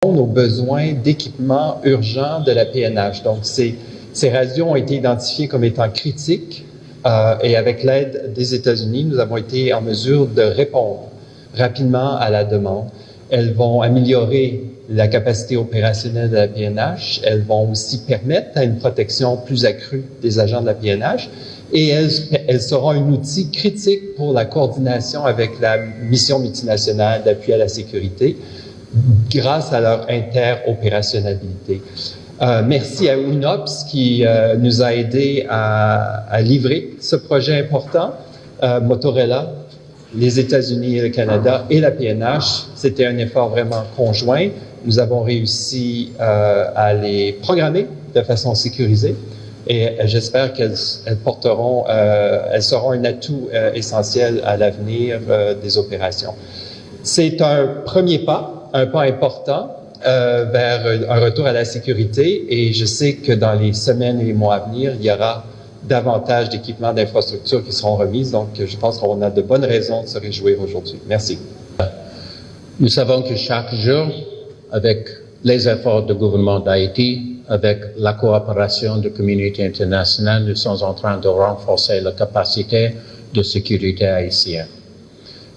aux besoins d'équipements urgents de la PNH. Donc, ces radios ont été identifiées comme étant critiques et avec l'aide des États-Unis, nous avons été en mesure de répondre rapidement à la demande. Elles vont améliorer la capacité opérationnelle de la PNH. Elles vont aussi permettre à une protection plus accrue des agents de la PNH. Et elles seront un outil critique pour la coordination avec la mission multinationale d'appui à la sécurité grâce à leur interopérationnalité. Merci à UNOPS qui nous a aidés à livrer ce projet important. Motorola, les États-Unis et le Canada et la PNH, c'était un effort vraiment conjoint. Nous avons réussi à les programmer de façon sécurisée et j'espère qu'elles seront un atout essentiel à l'avenir des opérations. C'est un premier pas, un pas important vers un retour à la sécurité et je sais que dans les semaines et les mois à venir, il y aura davantage d'équipements d'infrastructures qui seront remises. Donc, je pense qu'on a de bonnes raisons de se réjouir aujourd'hui. Merci. Nous savons que chaque jour, avec les efforts du gouvernement d'Haïti, avec la coopération de la communauté internationale, nous sommes en train de renforcer la capacité de sécurité haïtienne.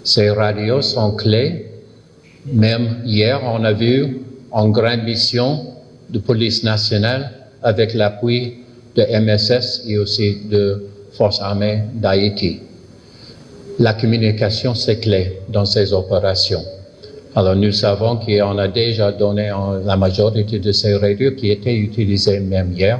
Ces radios sont clés. Même hier, on a vu une grande mission de police nationale avec l'appui de MSS et aussi de Forces armées d'Haïti. La communication, c'est clé dans ces opérations. Alors, nous savons qu'on a déjà donné la majorité de ces radios qui étaient utilisées même hier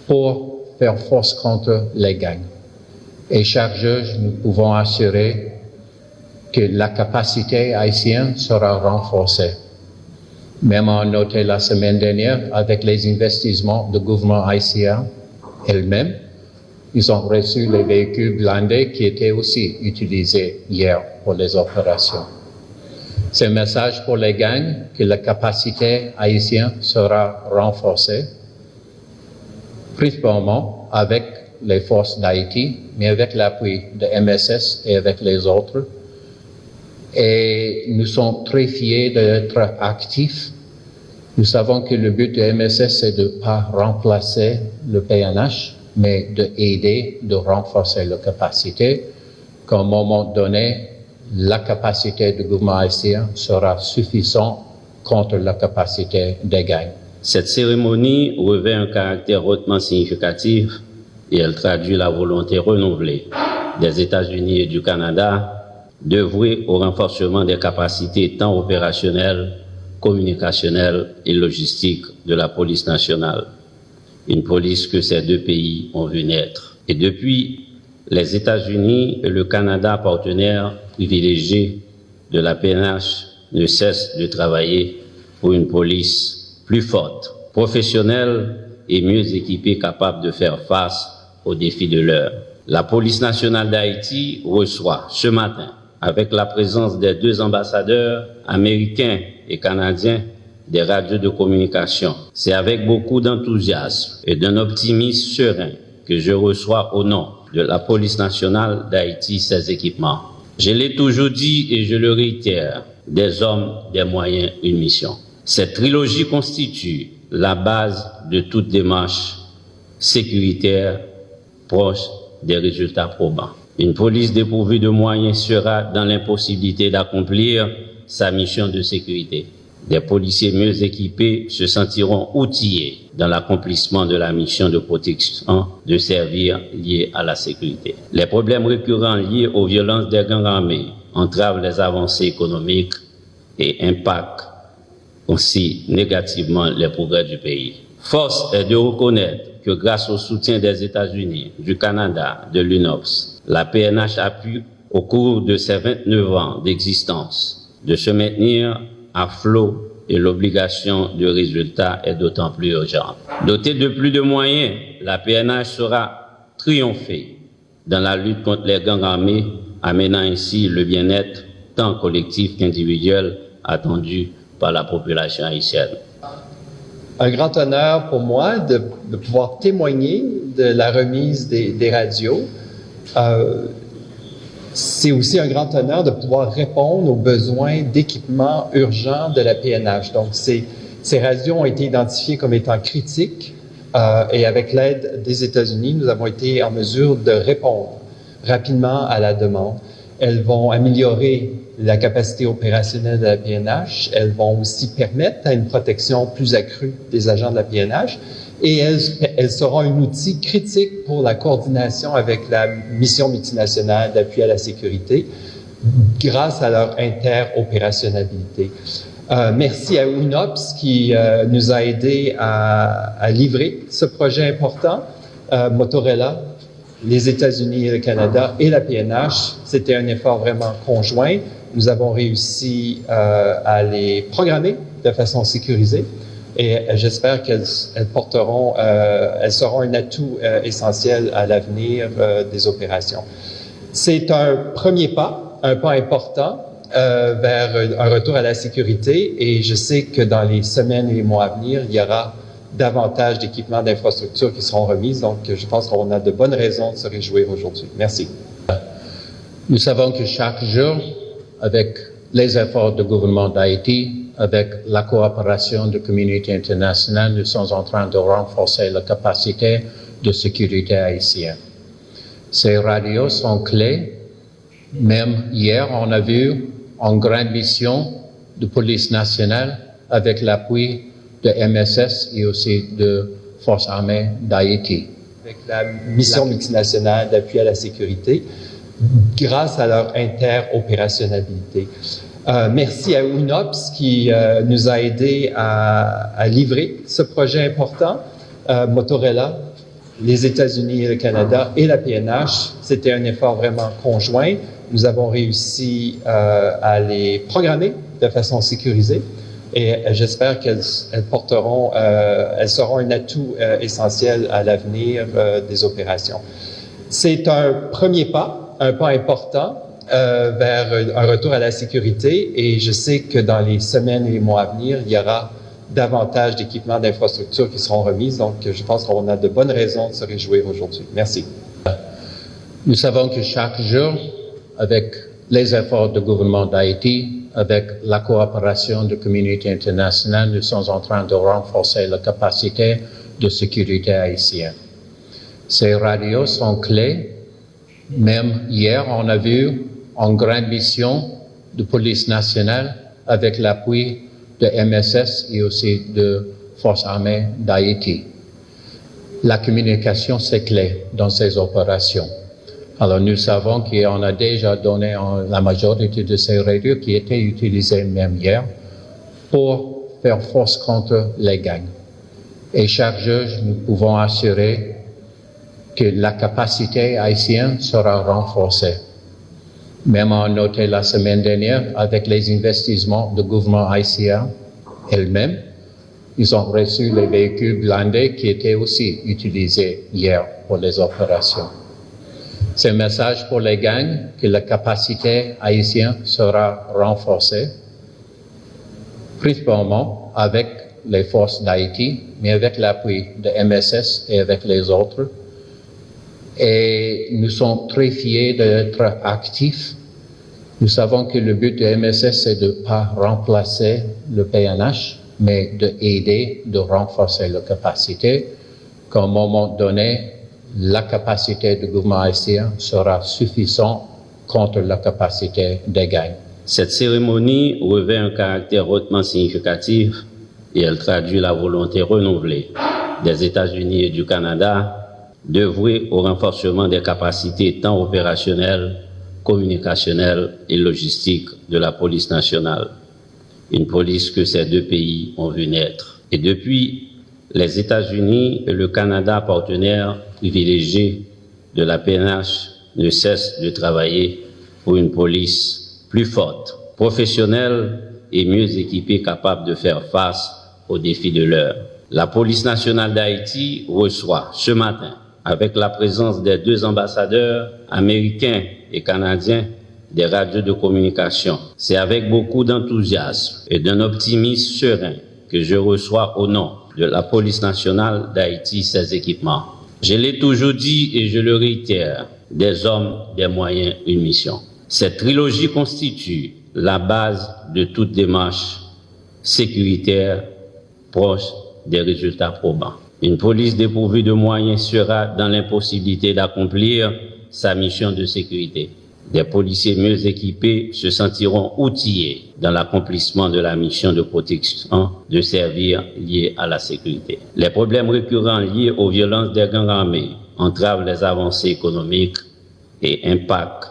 pour faire force contre les gangs. Et chaque jour, nous pouvons assurer que la capacité haïtienne sera renforcée. Même on a noté la semaine dernière, avec les investissements du gouvernement haïtien elle-même, ils ont reçu les véhicules blindés qui étaient aussi utilisés hier pour les opérations. C'est un message pour les gangs que la capacité haïtienne sera renforcée, principalement avec les forces d'Haïti, mais avec l'appui de MSS et avec les autres. Et nous sommes très fiers d'être actifs. Nous savons que le but de MSS, c'est de ne pas remplacer le PNH, mais d'aider, de renforcer la capacité, qu'à un moment donné, la capacité du gouvernement haïtien sera suffisante contre la capacité des gangs. Cette cérémonie revêt un caractère hautement significatif et elle traduit la volonté renouvelée des États-Unis et du Canada d'œuvrer au renforcement des capacités tant opérationnelles, communicationnelles et logistiques de la police nationale. Une police que ces deux pays ont vu naître. Et depuis, les États-Unis et le Canada, partenaires privilégiés de la PNH, ne cessent de travailler pour une police plus forte, professionnelle et mieux équipée, capable de faire face aux défis de l'heure. La police nationale d'Haïti reçoit ce matin, avec la présence des deux ambassadeurs américains et canadiens, des radios de communication. C'est avec beaucoup d'enthousiasme et d'un optimisme serein que je reçois au nom de la police nationale d'Haïti ces équipements. Je l'ai toujours dit et je le réitère, des hommes, des moyens, une mission. Cette trilogie constitue la base de toute démarche sécuritaire proche des résultats probants. Une police dépourvue de moyens sera dans l'impossibilité d'accomplir sa mission de sécurité. Des policiers mieux équipés se sentiront outillés dans l'accomplissement de la mission de protection de servir liée à la sécurité. Les problèmes récurrents liés aux violences des gangs armés entravent les avancées économiques et impactent aussi négativement les progrès du pays. Force est de reconnaître que grâce au soutien des États-Unis, du Canada, de l'UNOPS, la PNH a pu, au cours de ses 29 ans d'existence, de se maintenir à flot et l'obligation de résultat est d'autant plus urgente. Dotée de plus de moyens, la PNH saura triompher dans la lutte contre les gangs armés, amenant ainsi le bien-être tant collectif qu'individuel attendu par la population haïtienne. Un grand honneur pour moi de pouvoir témoigner de la remise des radios. C'est aussi un grand honneur de pouvoir répondre aux besoins d'équipements urgents de la PNH. Donc, ces radios ont été identifiées comme étant critiques et avec l'aide des États-Unis, nous avons été en mesure de répondre rapidement à la demande. Elles vont améliorer la capacité opérationnelle de la PNH. Elles vont aussi permettre à une protection plus accrue des agents de la PNH. Et elles seront un outil critique pour la coordination avec la mission multinationale d'appui à la sécurité grâce à leur interopérationnalité. Merci à UNOPS qui nous a aidés à livrer ce projet important. Motorola, les États-Unis et le Canada et la PNH, c'était un effort vraiment conjoint. Nous avons réussi à les programmer de façon sécurisée. Et j'espère qu'elles seront un atout essentiel à l'avenir des opérations. C'est un premier pas, un pas important vers un retour à la sécurité et je sais que dans les semaines et les mois à venir, il y aura davantage d'équipements d'infrastructure qui seront remises. Donc, je pense qu'on a de bonnes raisons de se réjouir aujourd'hui. Merci. Nous savons que chaque jour, avec les efforts du gouvernement d'Haïti, avec la coopération de la communauté internationale, nous sommes en train de renforcer la capacité de sécurité haïtienne. Ces radios sont clés. Même hier, on a vu une grande mission de police nationale avec l'appui de MSS et aussi de Forces armées d'Haïti. Avec la mission multinationale d'appui à la sécurité grâce à leur interopérationnalité. Merci à UNOPS qui nous a aidés à livrer ce projet important. Motorola, les États-Unis et le Canada et la PNH, c'était un effort vraiment conjoint. Nous avons réussi à les programmer de façon sécurisée et j'espère qu'elles seront un atout essentiel à l'avenir des opérations. C'est un premier pas, un pas important vers un retour à la sécurité et je sais que dans les semaines et les mois à venir, il y aura davantage d'équipements d'infrastructure qui seront remises. Donc, je pense qu'on a de bonnes raisons de se réjouir aujourd'hui. Merci. Nous savons que chaque jour, avec les efforts du gouvernement d'Haïti, avec la coopération de la communauté internationale, nous sommes en train de renforcer la capacité de sécurité haïtienne. Ces radios sont clés. Même hier, on a vu une grande mission de police nationale avec l'appui de MSS et aussi de Forces armées d'Haïti. La communication, c'est clé dans ces opérations. Alors, nous savons qu'on a déjà donné la majorité de ces radios qui étaient utilisées même hier pour faire force contre les gangs. Et chaque jour, nous pouvons assurer que la capacité haïtienne sera renforcée. Même on a noté la semaine dernière, avec les investissements du gouvernement haïtien elle-même, ils ont reçu les véhicules blindés qui étaient aussi utilisés hier pour les opérations. C'est un message pour les gangs que la capacité haïtienne sera renforcée, principalement avec les forces d'Haïti, mais avec l'appui de MSS et avec les autres. Et nous sommes très fiers d'être actifs. Nous savons que le but de MSS, c'est de ne pas remplacer le PNH, mais d'aider, de renforcer la capacité, qu'à un moment donné, la capacité du gouvernement haïtien sera suffisante contre la capacité des gangs. Cette cérémonie revêt un caractère hautement significatif et elle traduit la volonté renouvelée des États-Unis et du Canada d'œuvrer au renforcement des capacités tant opérationnelles, communicationnelles et logistiques de la police nationale. Une police que ces deux pays ont vu naître. Et depuis, les États-Unis et le Canada, partenaires privilégiés de la PNH, ne cessent de travailler pour une police plus forte, professionnelle et mieux équipée, capable de faire face aux défis de l'heure. La police nationale d'Haïti reçoit ce matin, avec la présence des deux ambassadeurs américains et canadiens, des radios de communication. C'est avec beaucoup d'enthousiasme et d'un optimisme serein que je reçois au nom de la police nationale d'Haïti ces équipements. Je l'ai toujours dit et je le réitère, des hommes, des moyens, une mission. Cette trilogie constitue la base de toute démarche sécuritaire proche des résultats probants. Une police dépourvue de moyens sera dans l'impossibilité d'accomplir sa mission de sécurité. Des policiers mieux équipés se sentiront outillés dans l'accomplissement de la mission de protection de servir liée à la sécurité. Les problèmes récurrents liés aux violences des gangs armés entravent les avancées économiques et impactent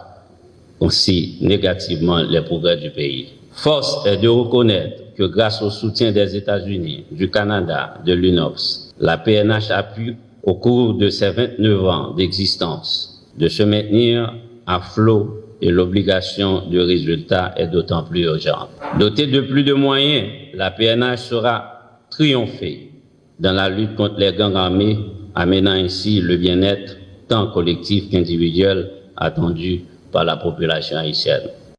aussi négativement les progrès du pays. Force est de reconnaître que grâce au soutien des États-Unis, du Canada, de l'UNOPS, la PNH a pu, au cours de ses 29 ans d'existence, de se maintenir à flot et l'obligation de résultat est d'autant plus urgente. Dotée de plus de moyens, la PNH sera triomphée dans la lutte contre les gangs armés, amenant ainsi le bien-être tant collectif qu'individuel attendu par la population haïtienne.